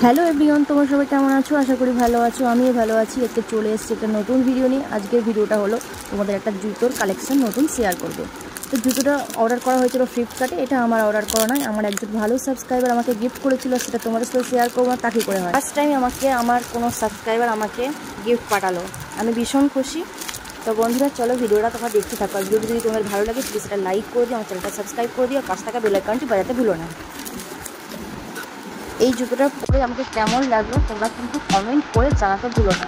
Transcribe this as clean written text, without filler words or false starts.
Hello everyone, তোমরা সবাই কেমন আছো? আশা করি ভালো আছো। আমিও ভালো আছি। আজকে চলে এসেছি একটা নতুন ভিডিও নিয়ে। আজকের ভিডিওটা হলো তোমাদের একটা জুতোর কালেকশন নতুন শেয়ার করবো। তো জুতোটা অর্ডার করা হয়েছিল ফ্লিপকার্টে। এটা আমার অর্ডার করা নয়, আমার একজন ভালো সাবস্ক্রাইবার আমাকে গিফট করেছিল। সেটা তোমাদের সাথে শেয়ার করবো না, তাকে করে হয়। ফার্স্ট টাইম আমার কোনো সাবস্ক্রাইবার আমাকে গিফট পাঠালো, আমি ভীষণ খুশি। তো বন্ধুরা চলো ভিডিওটা তোমরা দেখতে থাকো। আর ভিডিওটি যদি তোমাদের ভালো লাগে প্লিজ সেটা লাইক করে দিও, আমার চ্যানেলটা সাবস্ক্রাইব করে দিও, পাশে থাকা বেল আইকনটি বাজাতে ভুলো না। এই জুতোটা পরে আমাকে কেমন লাগলো তোমরা কিন্তু কমেন্ট করে জানাতে ভুলো না।